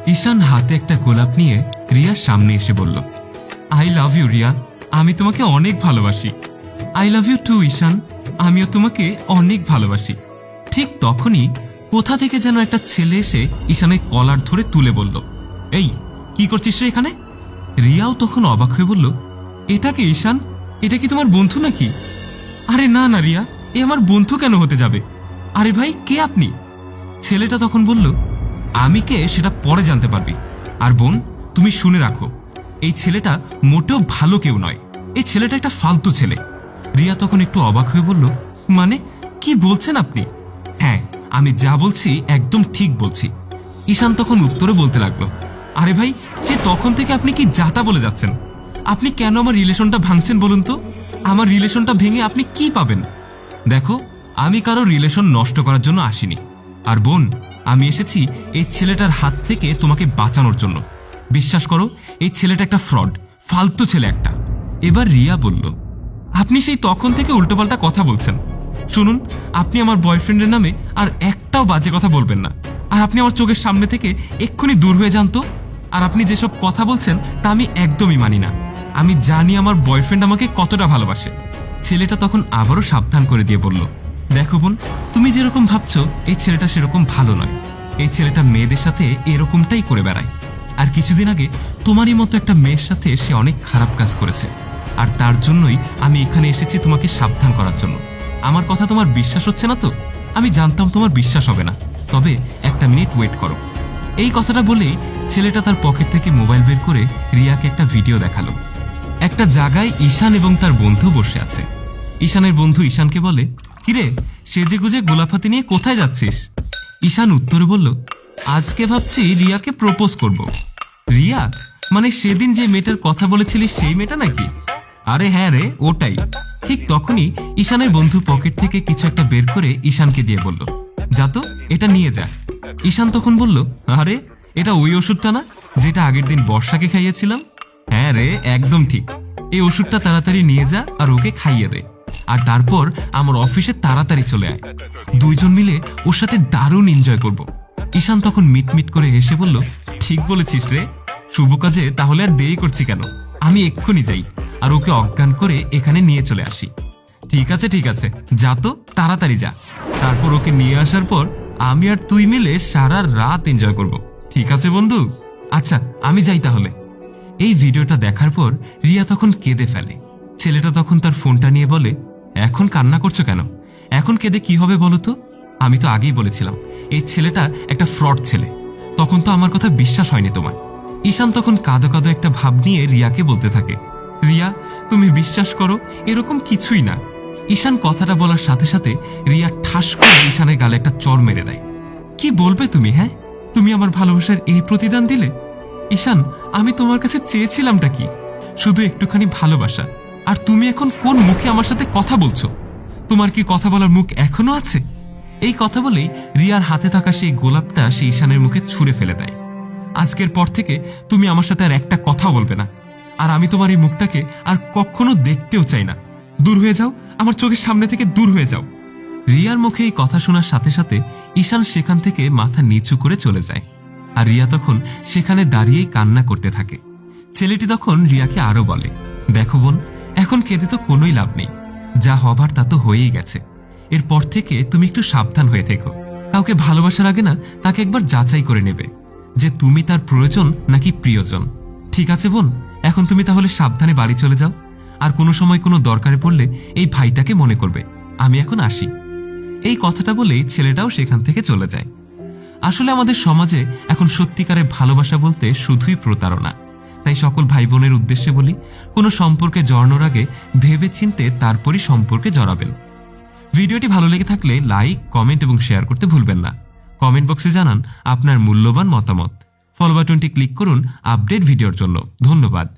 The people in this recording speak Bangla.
ঈশান হাতে একটা গোলাপ নিয়ে রিয়ার সামনে এসে বলল, আই লাভ ইউ রিয়া, আমি তোমাকে অনেক ভালোবাসি। আই লাভ ইউ টু ঈশান, আমিও তোমাকে অনেক ভালোবাসি। ঠিক তখনই কোথা থেকে যেন একটা ছেলে এসে ঈশানের কলার ধরে তুলে বলল, এই কি করছিস রে এখানে? রিয়াও তখন অবাক হয়ে বলল, এটা কি ঈশান? এটা কি তোমার বন্ধু নাকি? আরে না না রিয়া, এ আমার বন্ধু কেন হতে যাবে? আরে ভাই, কে আপনি? ছেলেটা তখন বলল, আমি কে সেটা পরে জানতে পারবি। আর বোন, তুমি শুনে রাখো, এই ছেলেটা মোটেও ভালো কেউ নয়। এই ছেলেটা একটা ফালতু ছেলে। রিয়া তখন একটু অবাক হয়ে বলল, মানে কি বলছেন আপনি? হ্যাঁ, আমি যা বলছি একদম ঠিক বলছি। ঈশান তখন উত্তরে বলতে লাগলো, আরে ভাই, সে তখন থেকে আপনি কি যাতা বলে যাচ্ছেন? আপনি কেন আমার রিলেশনটা ভাঙছেন বলুন তো? আমার রিলেশনটা ভেঙে আপনি কি পাবেন? দেখো, আমি কারো রিলেশন নষ্ট করার জন্য আসিনি। আর বোন, আমি এসেছি এই ছেলেটার হাত থেকে তোমাকে বাঁচানোর জন্য। বিশ্বাস করো, এই ছেলেটা একটা ফ্রড, ফালতু ছেলে একটা। এবার রিয়া বলল, আপনি সেই তখন থেকে উল্টোপাল্টা কথা বলছেন। শুনুন, আপনি আমার বয়ফ্রেন্ডের নামে আর একটাও বাজে কথা বলবেন না। আর আপনি আমার চোখের সামনে থেকে এক্ষুনি দূর হয়ে যান তো। আর আপনি যেসব কথা বলছেন তা আমি একদমই মানি না। আমি জানি আমার বয়ফ্রেন্ড আমাকে কতটা ভালোবাসে। ছেলেটা তখন আবারও সাবধান করে দিয়ে বলল, দেখো বোন, তুমি যেরকম ভাবছো এই ছেলেটা সেরকম ভালো নয়। এই ছেলেটা মেয়েদের সাথে এরকমটাই করে বেড়ায়। আর কিছুদিন আগে তোমারই মতো একটা মেয়ের সাথে সে অনেক খারাপ কাজ করেছে। আর তার জন্যই আমি এখানে এসেছি তোমাকে সাবধান করার জন্য। আমার কথা তোমার বিশ্বাস হচ্ছে না তো? আমি জানতাম তোমার বিশ্বাস হবে না, তবে একটা মিনিট ওয়েট করো। এই কথাটা বলেই ছেলেটা তার পকেট থেকে মোবাইল বের করে রিয়াকে একটা ভিডিও দেখালো। একটা জায়গায় ঈশান এবং তার বন্ধু বসে আছে। ঈশানের বন্ধু ঈশানকে বলে, কিরে, সেজে গুজে গোলাপ হাতে নিয়ে কোথায় যাচ্ছিস? ঈশান উত্তরে বলল, আজকে ভাবছি রিয়াকে প্রপোজ করব। রিয়া মানে সেদিন যে মেয়েটার কথা বলেছিলিস সেই মেয়েটা নাকি? আরে হ্যাঁ রে, ওটাই। ঠিক তখনই ঈশানের বন্ধু পকেট থেকে কিছু একটা বের করে ঈশানকে দিয়ে বলল, যা তো, এটা নিয়ে যা। ঈশান তখন বলল, আরে এটা ওই ওষুধটা না যেটা আগের দিন বর্ষাকে খাইয়েছিলাম? হ্যাঁ রে, একদম ঠিক। এই ওষুধটা তাড়াতাড়ি নিয়ে যা আর ওকে খাইয়ে দে। আর তারপর আমার অফিসে তাড়াতাড়ি চলে আয়। দুইজন মিলে ওর সাথে দারুণ এনজয় করব। ঈশান তখন মিটমিট করে হেসে বলল, ঠিক বলেছিস রে, শুভ কাজে তাহলে আর দেরি করছি কেন? আমি এক্ষুনি যাই আর ওকে অজ্ঞান করে এখানে নিয়ে চলে আসি। ঠিক আছে ঠিক আছে, যা তো, তাড়াতাড়ি যা। তারপর ওকে নিয়ে আসার পর আমি আর তুই মিলে সারা রাত এনজয় করব। ঠিক আছে বন্ধু? আচ্ছা, আমি যাই তাহলে। এই ভিডিওটা দেখার পর রিয়া তখন কেঁদে ফেলে। ছেলেটা তখন তার ফোনটা নিয়ে বলে, এখন কান্না করছো কেন? এখন কেঁদে কি হবে বলো তো? আমি তো আগেই বলেছিলাম এই ছেলেটা একটা ফ্রড ছেলে। তখন তো আমার কথা বিশ্বাস হয়নি তোমার। ঈশান তখন কাঁদো কাঁদো একটা ভাব নিয়ে রিয়াকে বলতে থাকে, রিয়া, তুমি বিশ্বাস করো, এরকম কিছুই না। ঈশান কথাটা বলার সাথে সাথে রিয়া ঠাস করে ঈশানের গালে একটা চড় মেরে দেয়। কি বলবে তুমি? হ্যাঁ, তুমি আমার ভালোবাসার এই প্রতিদান দিলে? ঈশান, আমি তোমার কাছে চেয়েছিলামটা কি? শুধু একটুখানি ভালোবাসা। আর তুমি এখন কোন মুখে আমার সাথে কথা বলছো? তোমার কি কথা বলার মুখ এখনো আছে? এই কথা বলেই রিয়ার হাতে থাকা সেই গোলাপটা সেই ঈশানের মুখে ছুঁড়ে ফেলে দেয়। আজকের পর থেকে তুমি আমার সাথে আর একটা কথা বলবে না। আর আমি তোমার এই মুখটাকে আর কখনো দেখতেও চাই না। দূর হয়ে যাও, আমার চোখের সামনে থেকে দূর হয়ে যাও। রিয়ার মুখে এই কথা শোনার সাথে সাথে ঈশান সেখান থেকে মাথা নিচু করে চলে যায়। আর রিয়া তখন সেখানে দাঁড়িয়েই কান্না করতে থাকে। ছেলেটি তখন রিয়াকে আরো বলে, দেখো বোন, এখন কেঁদে তো কোনোই লাভ নেই। যা হবার তা তো হয়েই গেছে। এরপর থেকে তুমি একটু সাবধান হয়ে থেকো। কাউকে ভালোবাসার আগে না তাকে একবার যাচাই করে নেবে যে তুমি তার প্রয়োজন নাকি প্রিয়জন। ঠিক আছে বোন, এখন তুমি তাহলে সাবধানে বাড়ি চলে যাও। আর কোনো সময় কোনো দরকারে পড়লে এই ভাইটাকে মনে করবে। আমি এখন আসি। এই কথাটা বলেই ছেলেটাও সেখান থেকে চলে যায়। আসলে আমাদের সমাজে এখন সত্যিকারের ভালোবাসা বলতে শুধুই প্রতারণা। তাই সকল ভাই বোনের উদ্দেশ্যে বলি, কোনো সম্পর্কে জড়ানোর আগে ভেবে চিনতে তারপরই সম্পর্কে জড়াবেন। ভিডিওটি ভালো লেগে থাকলে লাইক, কমেন্ট এবং শেয়ার করতে ভুলবেন না। কমেন্ট বক্সে জানান আপনার মূল্যবান মতামত। ফলো বাটনটি ক্লিক করুন আপডেট ভিডিওর জন্য। ধন্যবাদ।